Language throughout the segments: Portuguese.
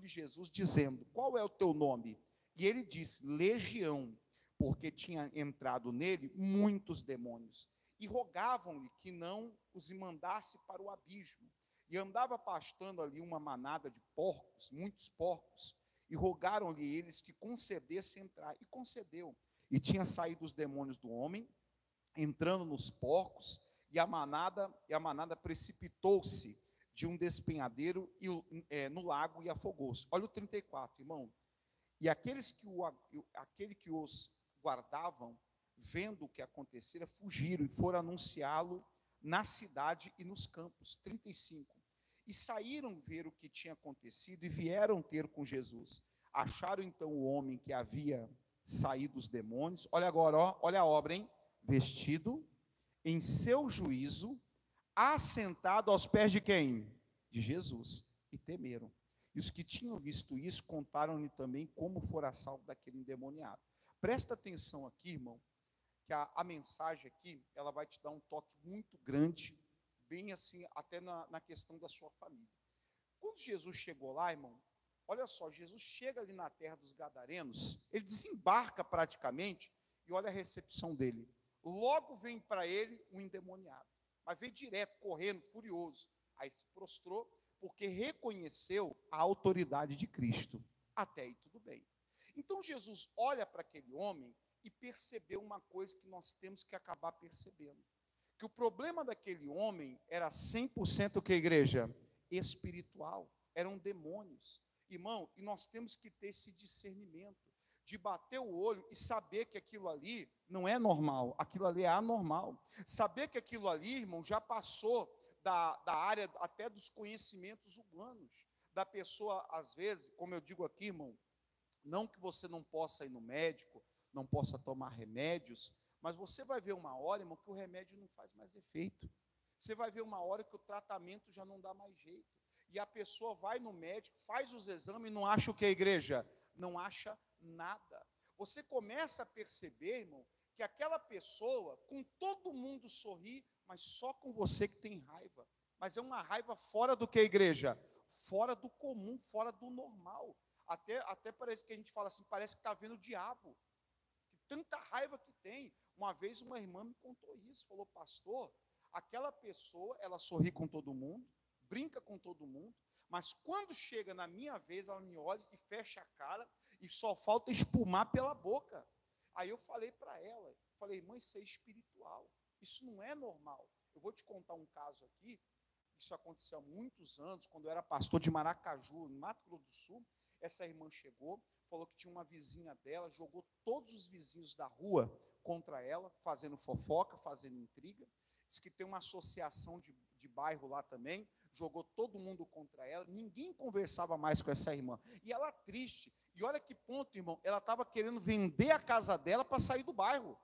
perguntou-lhe Jesus, dizendo: qual é o teu nome? E ele disse: Legião, porque tinha entrado nele muitos demônios. E rogavam-lhe que não os mandasse para o abismo. E andava pastando ali uma manada de porcos, muitos porcos, e rogaram-lhe eles que concedesse entrar. E concedeu. E tinha saído os demônios do homem, entrando nos porcos, e a manada precipitou-se de um despenhadeiro no lago e afogou-se. Olha o 34, irmão. E aquele que os guardavam, vendo o que acontecera, fugiram e foram anunciá-lo na cidade e nos campos. 35. E saíram ver o que tinha acontecido e vieram ter com Jesus. Acharam então o homem que havia saído dos demônios. Olha agora, ó, olha a obra, hein? Vestido em seu juízo, assentado aos pés de quem? De Jesus. E temeram. E os que tinham visto isso, contaram-lhe também como fora salvo daquele endemoniado. Presta atenção aqui, irmão, que a mensagem aqui, ela vai te dar um toque muito grande, bem assim, até na questão da sua família. Quando Jesus chegou lá, irmão, olha só, Jesus chega ali na terra dos Gadarenos, ele desembarca praticamente, e olha a recepção dele. Logo vem para ele um endemoniado, mas veio direto, correndo, furioso. Aí se prostrou, porque reconheceu a autoridade de Cristo. Até aí tudo bem. Então Jesus olha para aquele homem e percebeu uma coisa que nós temos que acabar percebendo. Que o problema daquele homem era 100% o que, igreja? Espiritual. Eram demônios. Irmão, e nós temos que ter esse discernimento de bater o olho e saber que aquilo ali não é normal, aquilo ali é anormal. Saber que aquilo ali, irmão, já passou da área até dos conhecimentos humanos. Da pessoa, às vezes, como eu digo aqui, irmão, não que você não possa ir no médico, não possa tomar remédios, mas você vai ver uma hora, irmão, que o remédio não faz mais efeito. Você vai ver uma hora que o tratamento já não dá mais jeito. E a pessoa vai no médico, faz os exames e não acha o que, igreja? Não acha nada. Você começa a perceber, irmão, que aquela pessoa, com todo mundo sorri, mas só com você que tem raiva. Mas é uma raiva fora do que, igreja? Fora do comum, fora do normal. Até parece que a gente fala assim, parece que está vendo o diabo. Que tanta raiva que tem. Uma vez uma irmã me contou isso, falou: pastor, aquela pessoa, ela sorri com todo mundo, brinca com todo mundo, mas quando chega na minha vez, ela me olha e fecha a cara, e só falta espumar pela boca. Aí eu falei para ela, falei: irmã, isso é espiritual, isso não é normal. Eu vou te contar um caso aqui, isso aconteceu há muitos anos, quando eu era pastor de Maracaju, no Mato Grosso do Sul. Essa irmã chegou, falou que tinha uma vizinha dela, jogou todos os vizinhos da rua contra ela, fazendo fofoca, fazendo intriga. Diz que tem uma associação de bairro lá também, jogou todo mundo contra ela, ninguém conversava mais com essa irmã. E ela triste. E olha que ponto, irmão, ela estava querendo vender a casa dela para sair do bairro.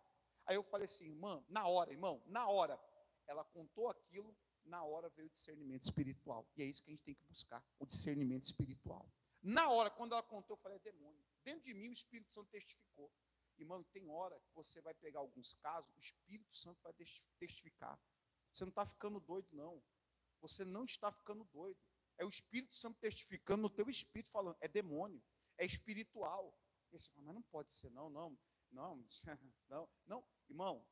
Aí eu falei assim: irmã, na hora, irmão, na hora. Ela contou aquilo, na hora veio o discernimento espiritual. E é isso que a gente tem que buscar, o discernimento espiritual. Na hora, quando ela contou, eu falei: é demônio. Dentro de mim o Espírito Santo testificou. Irmão, tem hora que você vai pegar alguns casos, o Espírito Santo vai testificar. Você não está ficando doido, não. Você não está ficando doido. É o Espírito Santo testificando no teu espírito, falando: é demônio, é espiritual. E você fala: mas não pode ser, não. Irmão,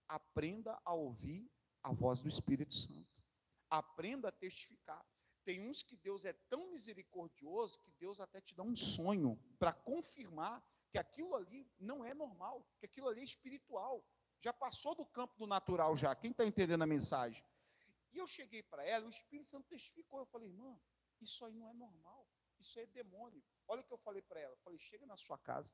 aprenda a ouvir a voz do Espírito Santo. Aprenda a testificar. Tem uns que Deus é tão misericordioso que Deus até te dá um sonho para confirmar que aquilo ali não é normal, que aquilo ali é espiritual. Já passou do campo do natural já. Quem está entendendo a mensagem? E eu cheguei para ela, o Espírito Santo testificou. Eu falei: irmã, isso aí não é normal, isso aí é demônio. Olha o que eu falei para ela. Eu falei: chega na sua casa.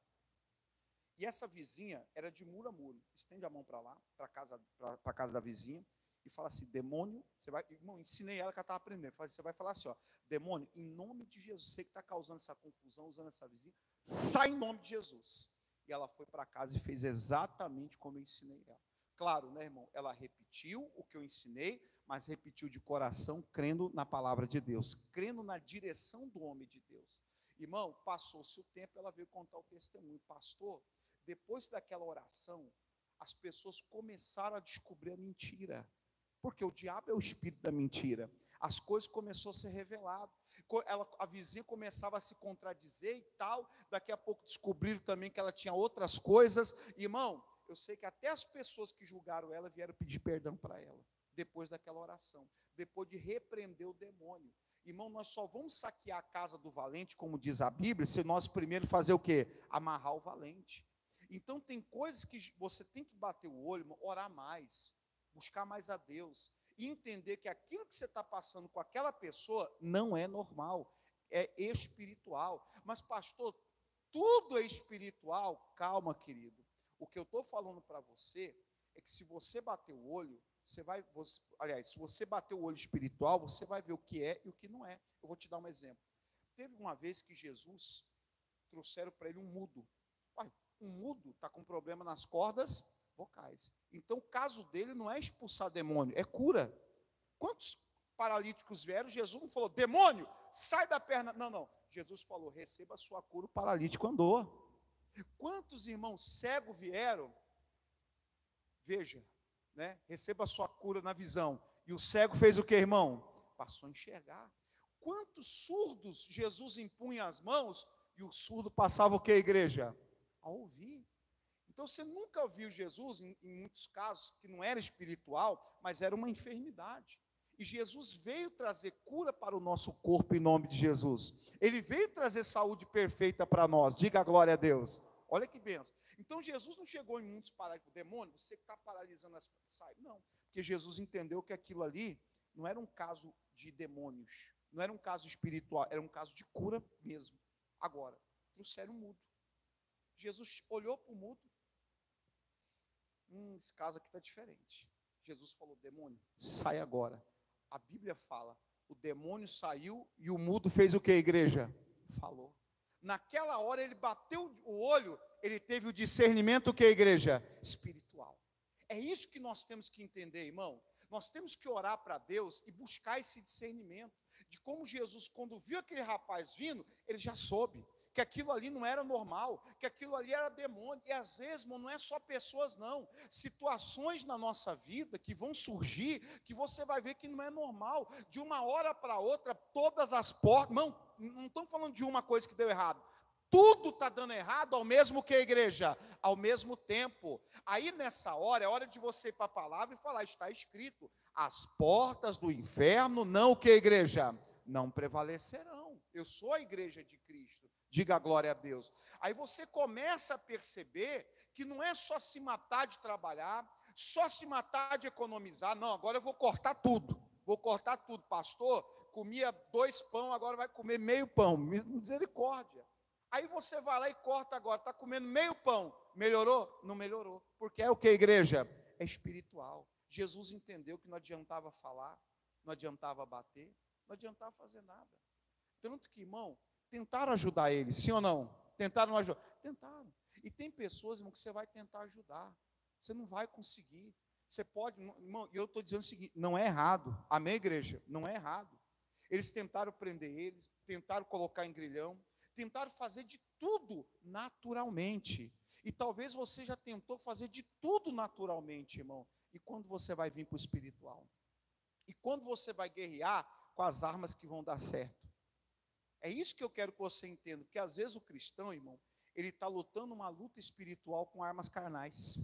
E essa vizinha era de muro a muro. Estende a mão para lá, para a casa da vizinha, e fala assim: demônio, você vai. Irmão, ensinei ela que ela estava aprendendo. Você vai falar assim: ó, demônio, em nome de Jesus, você que está causando essa confusão, usando essa vizinha, sai em nome de Jesus. E ela foi para casa e fez exatamente como eu ensinei ela. Claro, né, irmão? Ela repetiu o que eu ensinei, mas repetiu de coração, crendo na palavra de Deus, crendo na direção do homem de Deus. Irmão, passou-se o tempo, ela veio contar o testemunho. Pastor, depois daquela oração, as pessoas começaram a descobrir a mentira. Porque o diabo é o espírito da mentira. As coisas começaram a ser reveladas. A vizinha começava a se contradizer e tal. Daqui a pouco descobriram também que ela tinha outras coisas. Irmão, eu sei que até as pessoas que julgaram ela vieram pedir perdão para ela, depois daquela oração, depois de repreender o demônio. Irmão, nós só vamos saquear a casa do valente, como diz a Bíblia, se nós primeiro fazer o quê? Amarrar o valente. Então tem coisas que você tem que bater o olho, orar mais, buscar mais a Deus, e entender que aquilo que você está passando com aquela pessoa não é normal, é espiritual. Mas pastor, tudo é espiritual? Calma, querido. O que eu estou falando para você é que se você bater o olho, aliás, se você bater o olho espiritual, você vai ver o que é e o que não é. Eu vou te dar um exemplo. Teve uma vez que Jesus, trouxeram para ele um mudo. Um mudo está com problema nas cordas vocais. Então o caso dele não é expulsar demônio, é cura. Quantos paralíticos vieram? Jesus não falou, demônio, sai da perna. Não. Jesus falou, receba a sua cura, o paralítico andou. Quantos irmãos cegos vieram? Veja, né? Receba a sua cura na visão. E o cego fez o que, irmão? Passou a enxergar. Quantos surdos Jesus impunha as mãos e o surdo passava o que, igreja? A ouvir. Então você nunca viu Jesus, em muitos casos, que não era espiritual, mas era uma enfermidade. E Jesus veio trazer cura para o nosso corpo em nome de Jesus. Ele veio trazer saúde perfeita para nós. Diga a glória a Deus. Olha que benção. Então Jesus não chegou em muitos paralíticos. Demônio, você está paralisando as pessoas. Sai. Não, porque Jesus entendeu que aquilo ali não era um caso de demônios, não era um caso espiritual, era um caso de cura mesmo. Agora, trouxeram o mudo. Jesus olhou para o mudo. Esse caso aqui está diferente. Jesus falou, demônio, sai agora. A Bíblia fala, o demônio saiu e o mudo fez o que, igreja? Falou. Naquela hora ele bateu o olho, ele teve o discernimento, o que, igreja? Espiritual. É isso que nós temos que entender, irmão. Nós temos que orar para Deus e buscar esse discernimento de como Jesus, quando viu aquele rapaz vindo, ele já soube que aquilo ali não era normal, que aquilo ali era demônio. E às vezes, irmão, não é só pessoas não, situações na nossa vida que vão surgir, que você vai ver que não é normal, de uma hora para outra, todas as portas, não estamos falando de uma coisa que deu errado, tudo está dando errado ao mesmo que a igreja, ao mesmo tempo. Aí nessa hora, é hora de você ir para a palavra e falar, está escrito, as portas do inferno não o que a igreja? Não prevalecerão. Eu sou a igreja de Cristo. Diga a glória a Deus. Aí você começa a perceber que não é só se matar de trabalhar, só se matar de economizar. Não, agora eu vou cortar tudo. Vou cortar tudo. Pastor, comia 2 pão, agora vai comer meio pão. Misericórdia. Aí você vai lá e corta agora. Está comendo meio pão. Melhorou? Não melhorou. Porque é o que, igreja? É espiritual. Jesus entendeu que não adiantava falar, não adiantava bater, não adiantava fazer nada. Tanto que, irmão, tentaram ajudar ele, sim ou não? Tentaram ajudar? Tentaram. E tem pessoas, irmão, que você vai tentar ajudar. Você não vai conseguir. Você pode, irmão, e eu estou dizendo o seguinte, não é errado. Amém, igreja? Não é errado. Eles tentaram prender eles, tentaram colocar em grilhão, tentaram fazer de tudo naturalmente. E talvez você já tentou fazer de tudo naturalmente, irmão. E quando você vai vir para o espiritual? E quando você vai guerrear com as armas que vão dar certo? É isso que eu quero que você entenda, porque às vezes o cristão, irmão, ele está lutando uma luta espiritual com armas carnais.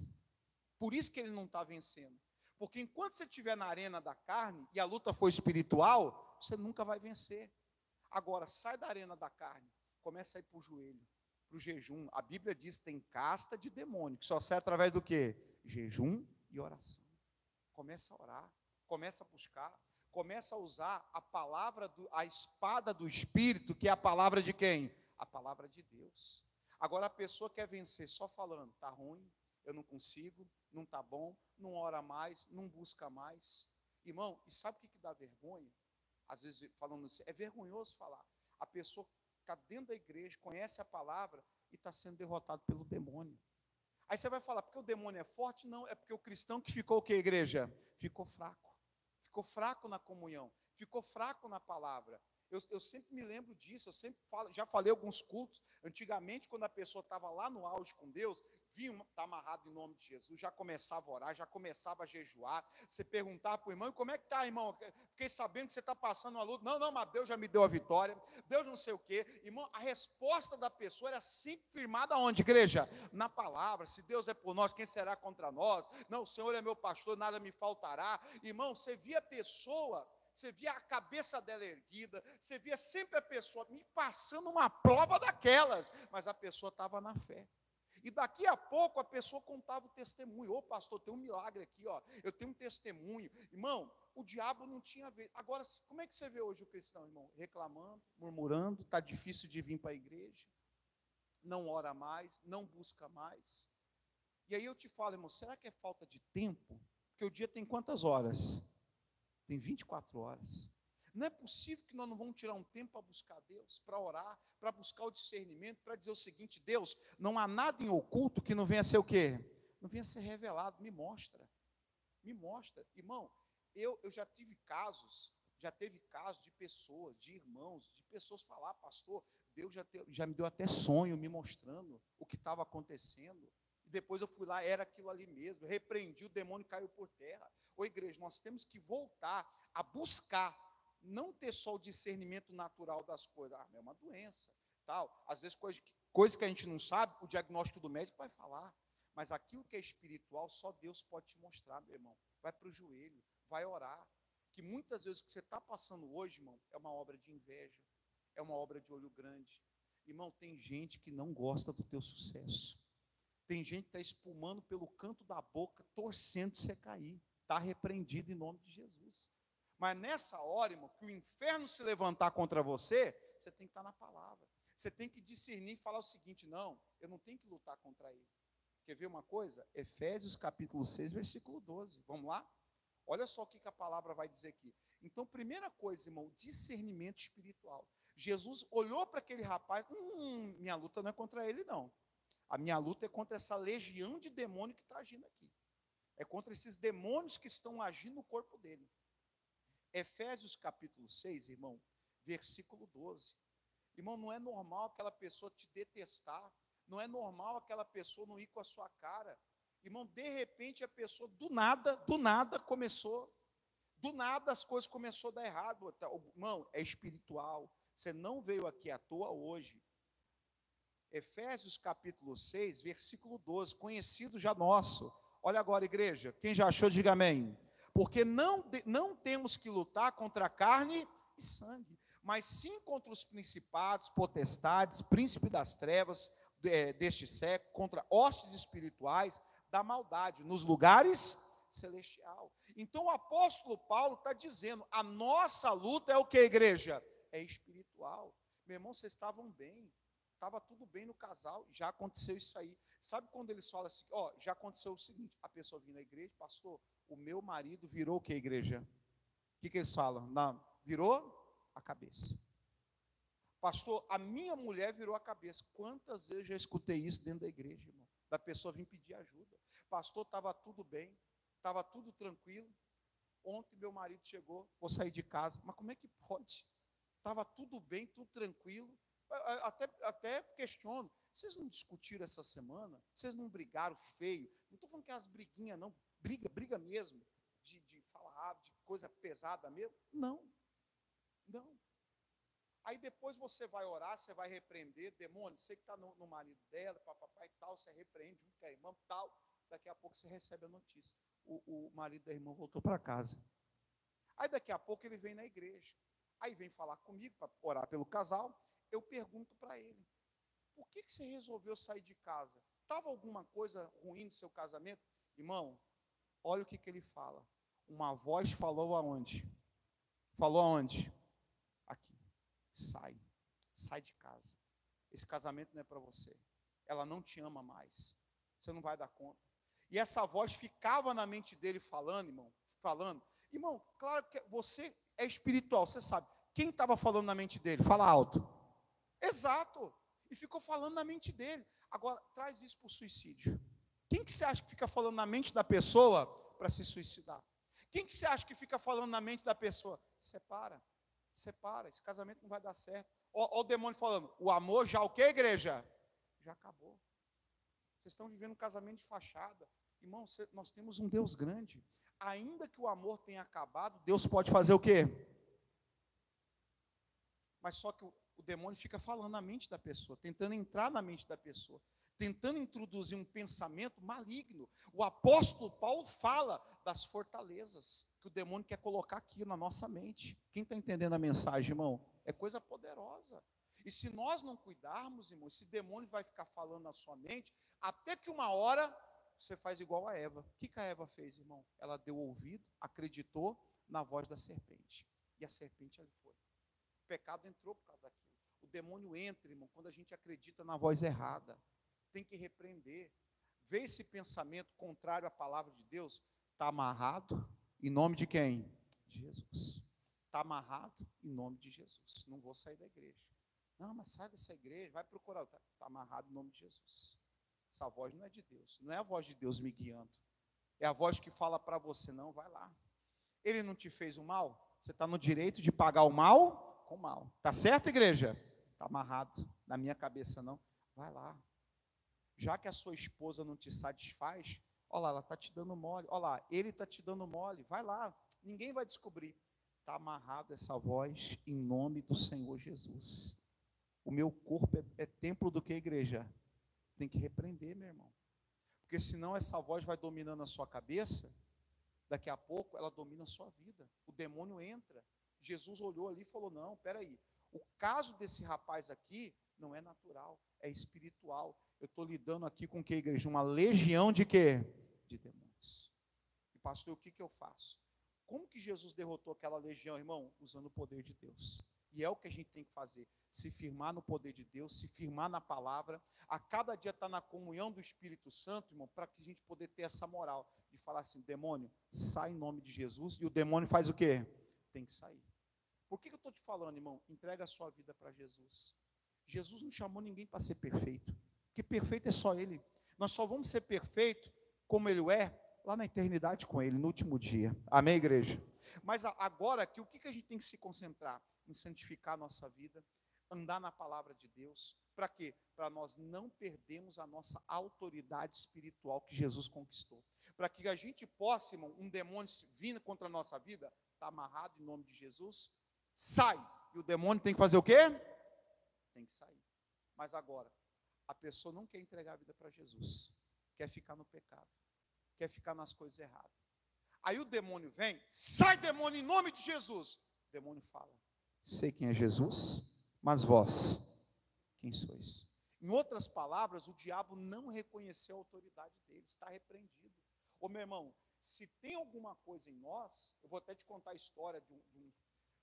Por isso que ele não está vencendo. Porque enquanto você estiver na arena da carne e a luta for espiritual, você nunca vai vencer. Agora, sai da arena da carne, começa a ir para o joelho, para o jejum. A Bíblia diz que tem casta de demônio, que só sai através do quê? Jejum e oração. Começa a orar, começa a buscar. Começa a usar a palavra, a espada do Espírito, que é a palavra de quem? A palavra de Deus. Agora a pessoa quer vencer só falando, está ruim, eu não consigo, não está bom, não ora mais, não busca mais. Irmão, e sabe o que dá vergonha? Às vezes falando assim, é vergonhoso falar. A pessoa está dentro da igreja, conhece a palavra e está sendo derrotado pelo demônio. Aí você vai falar, porque o demônio é forte? Não, é porque o cristão que ficou o que, igreja? Ficou fraco. Ficou fraco na comunhão, ficou fraco na palavra. Eu sempre me lembro disso, eu sempre falo, já falei alguns cultos, antigamente, quando a pessoa estava lá no auge com Deus, está amarrado em nome de Jesus, já começava a orar, já começava a jejuar, você perguntava para o irmão, como é que está, irmão? Fiquei sabendo que você está passando uma luta. Não, mas Deus já me deu a vitória, Deus não sei o quê. Irmão, a resposta da pessoa era sempre firmada onde, igreja? Na palavra. Se Deus é por nós, quem será contra nós? Não, o Senhor é meu pastor, nada me faltará. Irmão, você via a pessoa, você via a cabeça dela erguida, você via sempre a pessoa me passando uma prova daquelas, mas a pessoa estava na fé. E daqui a pouco a pessoa contava o testemunho. Ô pastor, tem um milagre aqui, ó. Eu tenho um testemunho. Irmão, o diabo não tinha vez. Agora, como é que você vê hoje o cristão, irmão? Reclamando, murmurando, está difícil de vir para a igreja, não ora mais, não busca mais. E aí eu te falo, irmão, será que é falta de tempo? Porque o dia tem quantas horas? Tem 24 horas. Não é possível que nós não vamos tirar um tempo para buscar Deus, para orar, para buscar o discernimento, para dizer o seguinte: Deus, não há nada em oculto que não venha a ser o quê? Não venha a ser revelado, me mostra. Me mostra. Irmão, eu já teve casos de pessoas, de irmãos, de pessoas falar, pastor, Deus já me deu até sonho me mostrando o que estava acontecendo. E depois eu fui lá, era aquilo ali mesmo, repreendi, o demônio caiu por terra. Ô igreja, nós temos que voltar a buscar, não ter só o discernimento natural das coisas. É uma doença, tal. Às vezes coisa que a gente não sabe, o diagnóstico do médico vai falar. Mas aquilo que é espiritual, só Deus pode te mostrar, meu irmão. Vai para o joelho, vai orar. Que muitas vezes o que você está passando hoje, irmão, é uma obra de inveja, é uma obra de olho grande. Irmão, tem gente que não gosta do teu sucesso. Tem gente que está espumando pelo canto da boca, torcendo você cair. Está repreendido em nome de Jesus. Mas nessa hora, irmão, que o inferno se levantar contra você, você tem que estar na palavra. Você tem que discernir e falar o seguinte: não, eu não tenho que lutar contra ele. Quer ver uma coisa? Efésios capítulo 6, versículo 12. Vamos lá? Olha só o que a palavra vai dizer aqui. Então, primeira coisa, irmão, discernimento espiritual. Jesus olhou para aquele rapaz, minha luta não é contra ele, não. A minha luta é contra essa legião de demônio que está agindo aqui. É contra esses demônios que estão agindo no corpo dele. Efésios capítulo 6, irmão, versículo 12. Irmão, não é normal aquela pessoa te detestar, não é normal aquela pessoa não ir com a sua cara. Irmão, de repente a pessoa do nada começou, do nada as coisas começaram a dar errado. Irmão, é espiritual, você não veio aqui à toa hoje. Efésios capítulo 6, versículo 12, conhecido já nosso. Olha agora, igreja, quem já achou, diga amém. Porque não temos que lutar contra carne e sangue, mas sim contra os principados, potestades, príncipe das trevas deste século, contra hostes espirituais da maldade, nos lugares celestiais. Então o apóstolo Paulo está dizendo, a nossa luta é o que, igreja? É espiritual. Meu irmão, vocês estavam bem, estava tudo bem no casal, já aconteceu isso aí. Sabe quando eles falam assim, já aconteceu o seguinte, a pessoa vem na igreja, pastor, o meu marido virou o que, igreja? O que eles falam? Não, virou a cabeça. Pastor, a minha mulher virou a cabeça. Quantas vezes já escutei isso dentro da igreja, irmão? Da pessoa vir pedir ajuda. Pastor, estava tudo bem, estava tudo tranquilo. Ontem meu marido chegou, vou sair de casa. Mas como é que pode? Estava tudo bem, tudo tranquilo. Até questiono. Vocês não discutiram essa semana? Vocês não brigaram feio? Não estou falando que é as briguinhas, não. Briga mesmo. De falar, de coisa pesada mesmo. Não. Aí depois você vai orar, você vai repreender, demônio, você que está no marido dela, papapá e tal, você repreende, junto com a irmã e tal, daqui a pouco você recebe a notícia. O marido da irmã voltou para casa. Aí daqui a pouco ele vem na igreja. Aí vem falar comigo para orar pelo casal. Eu pergunto para ele, por que você resolveu sair de casa? Estava alguma coisa ruim no seu casamento? Irmão, olha o que ele fala. Uma voz falou aonde? Falou aonde? Aqui. Sai de casa. Esse casamento não é para você. Ela não te ama mais. Você não vai dar conta. E essa voz ficava na mente dele falando, irmão, Irmão, claro que você é espiritual, você sabe. Quem estava falando na mente dele? Fala alto. Exato. E ficou falando na mente dele. Agora, traz isso para o suicídio. Quem que você acha que fica falando na mente da pessoa para se suicidar? Quem que você acha que fica falando na mente da pessoa? Separa. Separa, esse casamento não vai dar certo. Ó o demônio falando, o amor já o que, igreja? Já acabou. Vocês estão vivendo um casamento de fachada. Irmão, nós temos um Deus grande. Ainda que o amor tenha acabado, Deus pode fazer o quê? Mas só que o demônio fica falando na mente da pessoa, tentando entrar na mente da pessoa, tentando introduzir um pensamento maligno. O apóstolo Paulo fala das fortalezas que o demônio quer colocar aqui na nossa mente. Quem está entendendo a mensagem, irmão? É coisa poderosa. E se nós não cuidarmos, irmão, esse demônio vai ficar falando na sua mente, até que uma hora você faz igual a Eva. O que a Eva fez, irmão? Ela deu ouvido, acreditou na voz da serpente. E a serpente ali foi. O pecado entrou por causa daquilo. O demônio entra, irmão, quando a gente acredita na voz errada. Tem que repreender. Vê esse pensamento contrário à palavra de Deus, está amarrado em nome de quem? De Jesus. Está amarrado em nome de Jesus. Não vou sair da igreja. Não, mas sai dessa igreja, vai procurar. Está amarrado em nome de Jesus. Essa voz não é de Deus. Não é a voz de Deus me guiando. É a voz que fala para você, não, vai lá. Ele não te fez o mal? Você está no direito de pagar o mal com o mal. Está certo, igreja? Está amarrado. Na minha cabeça, não. Vai lá. Já que a sua esposa não te satisfaz, olha lá, ela está te dando mole. Olha lá, ele está te dando mole. Vai lá. Ninguém vai descobrir. Está amarrado essa voz em nome do Senhor Jesus. O meu corpo é templo do que, igreja? Tem que repreender, meu irmão. Porque senão essa voz vai dominando a sua cabeça, daqui a pouco ela domina a sua vida. O demônio entra. Jesus olhou ali e falou, não, peraí, o caso desse rapaz aqui não é natural, é espiritual. Eu estou lidando aqui com o que, igreja? Uma legião de quê? De demônios. E pastor, o que eu faço? Como que Jesus derrotou aquela legião, irmão? Usando o poder de Deus. E é o que a gente tem que fazer, se firmar no poder de Deus, se firmar na palavra, a cada dia estar na comunhão do Espírito Santo, irmão, para que a gente poder ter essa moral, de falar assim, demônio, sai em nome de Jesus, e o demônio faz o quê? Tem que sair. Por que eu estou te falando, irmão? Entrega a sua vida para Jesus. Jesus não chamou ninguém para ser perfeito, porque perfeito é só Ele. Nós só vamos ser perfeito como Ele é, lá na eternidade com Ele, no último dia. Amém, igreja? Mas agora aqui, o que a gente tem que se concentrar? Em santificar a nossa vida, andar na palavra de Deus. Para quê? Para nós não perdermos a nossa autoridade espiritual que Jesus conquistou. Para que a gente possa, irmão, um demônio vindo contra a nossa vida, está amarrado em nome de Jesus, sai. E o demônio tem que fazer o quê? Tem que sair. Mas agora, a pessoa não quer entregar a vida para Jesus, quer ficar no pecado, quer ficar nas coisas erradas. Aí o demônio vem, sai demônio em nome de Jesus. O demônio fala, sei quem é Jesus, mas vós, quem sois? Em outras palavras, o diabo não reconheceu a autoridade dele, está repreendido. Ô meu irmão, se tem alguma coisa em nós, eu vou até te contar a história,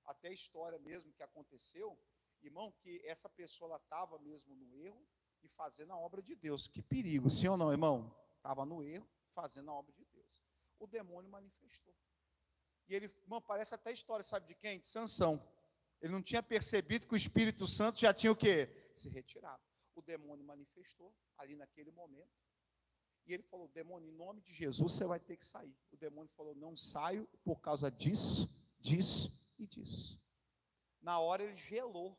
até a história mesmo que aconteceu, irmão, que essa pessoa estava mesmo no erro e fazendo a obra de Deus. Que perigo, sim ou não, irmão? Estava no erro, fazendo a obra de Deus. O demônio manifestou. E ele, irmão, parece até a história, sabe de quem? De Sansão. Ele não tinha percebido que o Espírito Santo já tinha o quê? Se retirado. O demônio manifestou ali naquele momento. E ele falou, demônio, em nome de Jesus você vai ter que sair. O demônio falou, não saio por causa disso, disso e disso. Na hora ele gelou,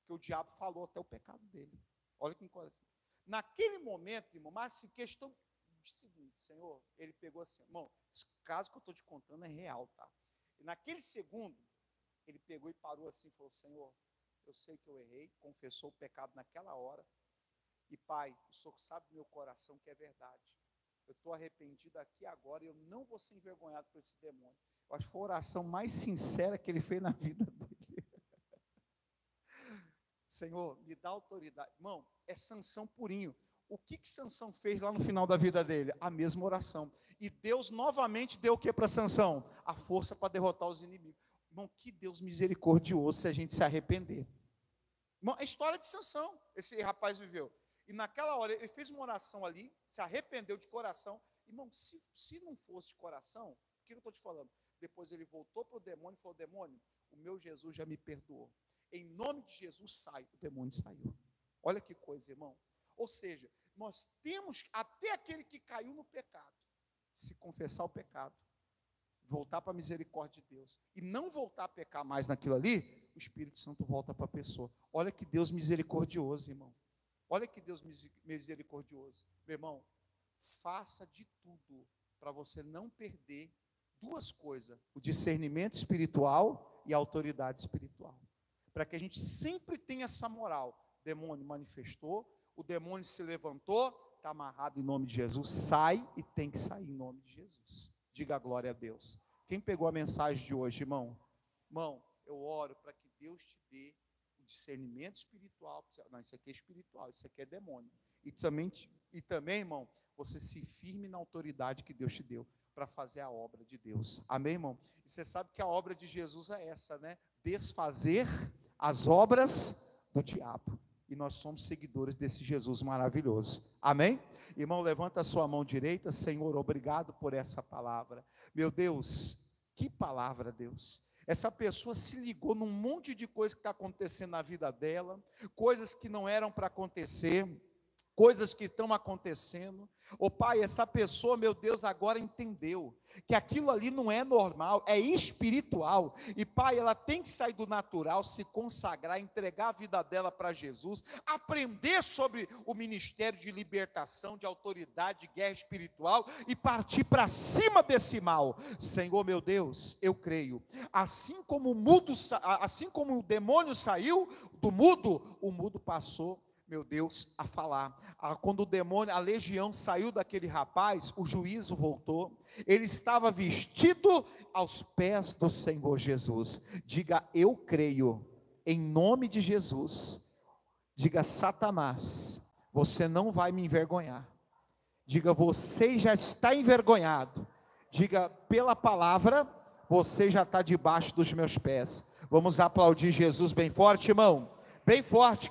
que o diabo falou até o pecado dele. Olha que coisa. Naquele momento, irmão, mas assim, questão de seguinte, Senhor, ele pegou assim, irmão, esse caso que eu estou te contando é real, tá? E naquele segundo, ele pegou e parou assim e falou, Senhor, eu sei que eu errei, confessou o pecado naquela hora, e Pai, o Senhor sabe do meu coração que é verdade. Eu estou arrependido aqui agora e eu não vou ser envergonhado por esse demônio. Eu acho que foi a oração mais sincera que ele fez na vida dele. Senhor, me dá autoridade. Irmão, é Sansão purinho. O que Sansão fez lá no final da vida dele? A mesma oração. E Deus novamente deu o que para Sansão? A força para derrotar os inimigos. Irmão, que Deus misericordioso se a gente se arrepender. Irmão, é a história de Sansão, esse rapaz viveu. E naquela hora, ele fez uma oração ali, se arrependeu de coração. Irmão, se não fosse de coração, o que eu estou te falando? Depois ele voltou para o demônio e falou, demônio, o meu Jesus já me perdoou. Em nome de Jesus, sai. O demônio saiu. Olha que coisa, irmão. Ou seja, nós temos, até aquele que caiu no pecado, se confessar o pecado, voltar para a misericórdia de Deus, e não voltar a pecar mais naquilo ali, o Espírito Santo volta para a pessoa. Olha que Deus misericordioso, irmão. Olha que Deus misericordioso. Meu irmão, faça de tudo para você não perder duas coisas: o discernimento espiritual e a autoridade espiritual. Para que a gente sempre tenha essa moral. O demônio manifestou, o demônio se levantou, está amarrado em nome de Jesus, sai e tem que sair em nome de Jesus. Diga a glória a Deus. Quem pegou a mensagem de hoje, irmão? Irmão, eu oro para que Deus te dê o discernimento espiritual. Não, isso aqui é espiritual, isso aqui é demônio. E também, irmão, você se firme na autoridade que Deus te deu para fazer a obra de Deus. Amém, irmão? E você sabe que a obra de Jesus é essa, né? Desfazer as obras do diabo. E nós somos seguidores desse Jesus maravilhoso. Amém? Irmão, levanta a sua mão direita. Senhor, obrigado por essa palavra. Meu Deus, que palavra, Deus. Essa pessoa se ligou num monte de coisa que está acontecendo na vida dela, coisas que não eram para acontecer, coisas que estão acontecendo. Ô Pai, essa pessoa, meu Deus, agora entendeu que aquilo ali não é normal, é espiritual. E Pai, ela tem que sair do natural, se consagrar, entregar a vida dela para Jesus, aprender sobre o ministério de libertação, de autoridade, de guerra espiritual e partir para cima desse mal. Senhor, meu Deus, eu creio. Assim como o demônio saiu do mudo, o mudo passou, meu Deus, a falar. Quando o demônio, a legião saiu daquele rapaz, o juízo voltou. Ele estava vestido aos pés do Senhor Jesus. Diga, eu creio, em nome de Jesus. Diga, Satanás, você não vai me envergonhar. Diga, você já está envergonhado. Diga, pela palavra, você já está debaixo dos meus pés. Vamos aplaudir Jesus bem forte, irmão. Bem forte.